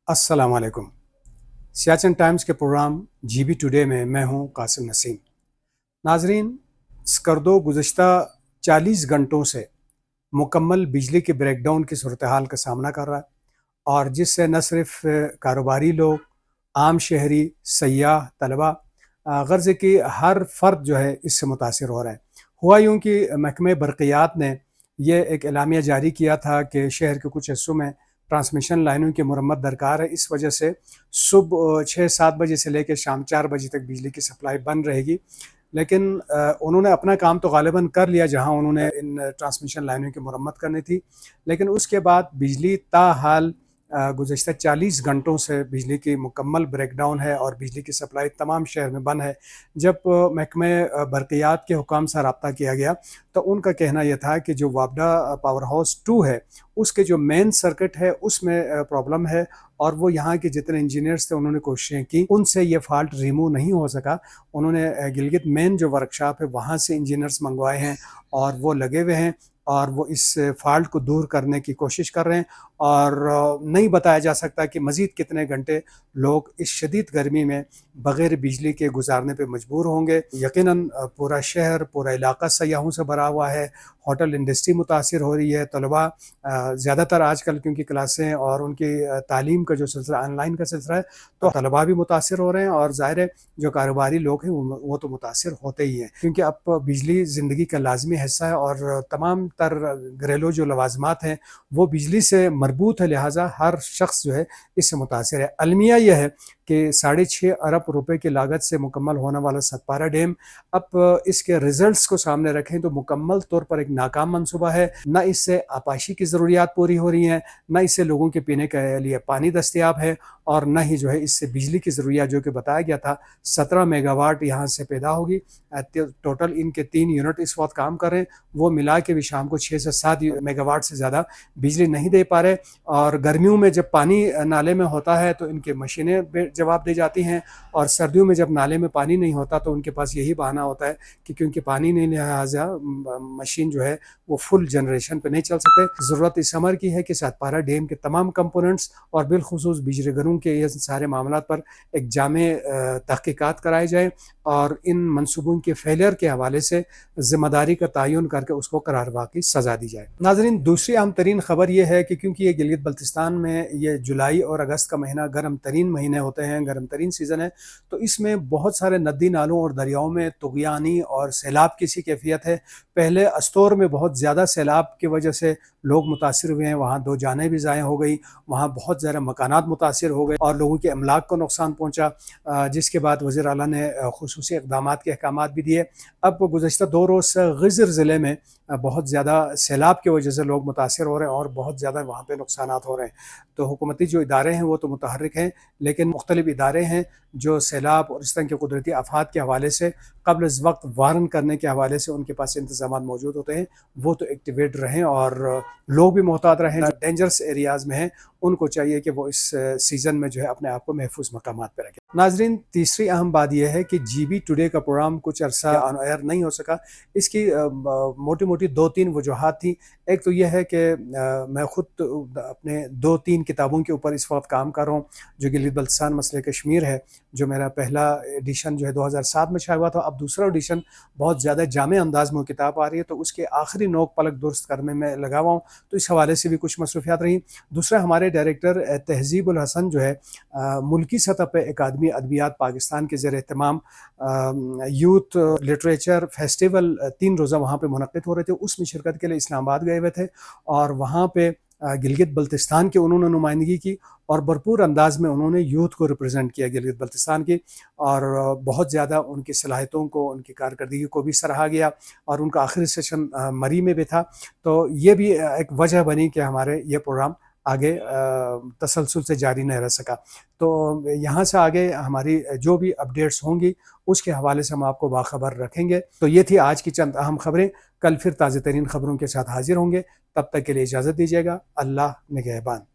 अस्सलाम वालेकुम। सियाचिन टाइम्स के प्रोग्राम जीबी टुडे में मैं हूं कासिम नसीम। नाजरीन, स्कर्दो गुज़श्ता 40 घंटों से मुकम्मल बिजली के ब्रेकडाउन की सूरत हाल का सामना कर रहा है, और जिससे न सिर्फ कारोबारी लोग, आम शहरी, सयाह, तलबा, गर्ज़ की हर फ़र्द जो है इससे मुतासिर हो रहा है। हुआ यूँ कि महकमे बरक़ियात ने यह एक एलामिया जारी किया था कि शहर के कुछ हिस्सों में ट्रांसमिशन लाइनों की मुरम्मत दरकार है। इस वजह से सुबह 6-7 बजे से लेकर शाम 4 बजे तक बिजली की सप्लाई बंद रहेगी। लेकिन उन्होंने अपना काम तो ग़ालिबन कर लिया जहां उन्होंने इन ट्रांसमिशन लाइनों की मुरम्मत करनी थी, लेकिन उसके बाद बिजली ताहाल गुज़श्ता 40 घंटों से बिजली की मुकम्मल ब्रेकडाउन है और बिजली की सप्लाई तमाम शहर में बंद है। जब महकमे बरक़ियात के हुकाम से रब्ता किया गया तो उनका कहना यह था कि जो वापडा पावर हाउस 2 है उसके जो मेन सर्किट है उसमें प्रॉब्लम है, और वो यहाँ के जितने इंजीनियर्स थे उन्होंने कोशिशें की, उनसे ये फॉल्ट रिमूव नहीं हो सका। उन्होंने गिलगित मेन जो वर्कशॉप है वहाँ से इंजीनियर्स मंगवाए हैं और वो लगे हुए हैं और वो इस फॉल्ट को दूर करने की कोशिश कर रहे हैं। और नहीं बताया जा सकता कि मज़ीद कितने घंटे लोग इस शदीद गर्मी में बग़ैर बिजली के गुजारने पे मजबूर होंगे। यकीनन पूरा शहर, पूरा इलाका सयाहों से भरा हुआ है, होटल इंडस्ट्री मुतासिर हो रही है, तलबा ज़्यादातर आजकल क्योंकि क्लासें और उनकी तालीम का जो सिलसिला ऑनलाइन का सिलसिला है तो तलबा भी मुतासिर हो रहे हैं, और ज़ाहिर है जो कारोबारी लोग हैं वो तो मुतासिर होते ही हैं, क्योंकि अब बिजली ज़िंदगी का लाजमी हिस्सा है और तमाम तर घरेलू जो लवाजमात हैं वो बिजली से मरबूत है, लिहाजा हर शख्स जो है इससे मुतासिर है। अलमिया यह है कि 6.5 अरब रुपए की लागत से मुकम्मल होने वाला सतपारा डैम अब इसके रिजल्ट्स को सामने रखें तो मुकम्मल तौर पर एक नाकाम मंसूबा है। न इससे आपाशी की ज़रूरियात पूरी हो रही हैं, न इससे लोगों के पीने के लिए पानी दस्तयाब है, और न ही जो है इससे बिजली की ज़रूरियात जो कि बताया गया था 17 मेगावाट यहाँ से पैदा होगी। टोटल इनके 3 यूनिट इस वक्त काम कर रहे हैं, वो मिला के भी शाम को 6 से 7 मेगावाट से ज़्यादा बिजली नहीं दे पा रहे। और गर्मियों में जब पानी नाले में होता है तो इनके मशीनें जवाब दे जाती हैं, और सर्दियों में जब नाले में पानी नहीं होता तो उनके पास यही बहाना होता है कि क्योंकि पानी नहीं, लिहाजा मशीन जो है वो फुल जनरेशन पे नहीं चल सकते। ज़रूरत इस अमर की है कि सतपारा डैम के तमाम कंपोनेंट्स और बिलखुसूस बिजली घरों के ये सारे मामलों पर एक जामे तहकीकात कराए जाए और इन मनसूबों के फेलियर के हवाले से ज़िम्मेदारी का तयन करके उसको करारवा की सज़ा दी जाए। नाज़रीन, दूसरी अहम तरीन खबर यह है कि क्योंकि ये गिलगित बल्तिस्तान में ये जुलाई और अगस्त का महीना गर्म तरीन महीने होते हैं, गर्म तरीन सीज़न है, तो इसमें बहुत सारे नदी नालों और दरियाओं में तुग़यानी और सैलाब की सी कैफियत है। पहले अस्तोर में बहुत ज़्यादा सैलाब की वजह से लोग मुतासिर हुए हैं, वहाँ 2 जानें भी ज़ाया हो गई, वहाँ बहुत ज़्यादा मकानात मुतासिर हो गए और लोगों के अमलाक को नुकसान पहुँचा, जिसके बाद वज़ीर आला ने खुसूसी इक़दामात के अहकामात भी दिए। अब गुज़श्ता 2 रोज़ से ग़िज़र ज़िले में बहुत ज़्यादा सैलाब की वजह से लोग मुतासिर हो रहे हैं और बहुत ज़्यादा वहाँ पे नुकसानात हो रहे हैं। तो हुकूमती जो इदारे हैं वो तो मुतहर्रिक हैं, लेकिन मुख्तलिफ इदारे हैं जो सैलाब और इस तरह के कुदरती आफ़ात के हवाले से क़ब्ल इस वक्त वारन करने के हवाले से उनके पास इंतज़ामात मौजूद होते हैं, वो तो एक्टिवेट रहें और लोग भी मोहतात रहें। जो डेंजरस एरियाज़ में हैं उनको चाहिए कि वो इस सीज़न में जो है अपने आप को महफूज मकामात पर रखें। नाज़रीन, तीसरी अहम बात यह है कि जीबी टुडे का प्रोग्राम कुछ अरसा ऑन एयर नहीं हो सका। इसकी मोटी मोटी 2-3 वजूहात थी। एक तो यह है कि मैं ख़ुद अपने 2-3 किताबों के ऊपर इस वक्त काम कर रहा हूँ, जो गिलगित बल्तिस्तान मसले कश्मीर है, जो मेरा पहला एडिशन जो है 2007 में छाया हुआ था। अब दूसरा एडिशन बहुत ज़्यादा जामे अंदाज में किताब आ रही है, तो उसके आखिरी नोक पलक दुरुस्त करने में लगा हुआ हूँ, तो इस हवाले से भी कुछ मसरूफियात रही। दूसरा, हमारे डायरेक्टर तहज़ीबुल हसन जो है मुल्की सतह पर अकादमी अदबियात पाकिस्तान के ज़ेर एहतमाम यूथ लिटरेचर फेस्टिवल 3 रोज़ा वहाँ पे मुनक़्क़िद हो रहे थे, उसमें शिरकत के लिए इस्लामाबाद गए हुए थे और वहाँ पे गिलगित बल्तिस्तान की उन्होंने नुमाइंदगी की और भरपूर अंदाज में उन्होंने यूथ को रिप्रेजेंट किया गिलगित बल्तिस्तान की, और बहुत ज़्यादा उनकी सलाहियतों को, उनकी कारकर्दगी को भी सराहा गया और उनका आखिरी सेशन मरी में भी था। तो ये भी एक वजह बनी कि हमारे ये प्रोग्राम आगे तसलसल से जारी नहीं रह सका। तो यहाँ से आगे हमारी जो भी अपडेट्स होंगी उसके हवाले से हम आपको बाखबर रखेंगे। तो ये थी आज की चंद अहम खबरें। कल फिर ताज़ा तरीन खबरों के साथ हाजिर होंगे, तब तक के लिए इजाज़त दीजिएगा। अल्लाह निगहबान।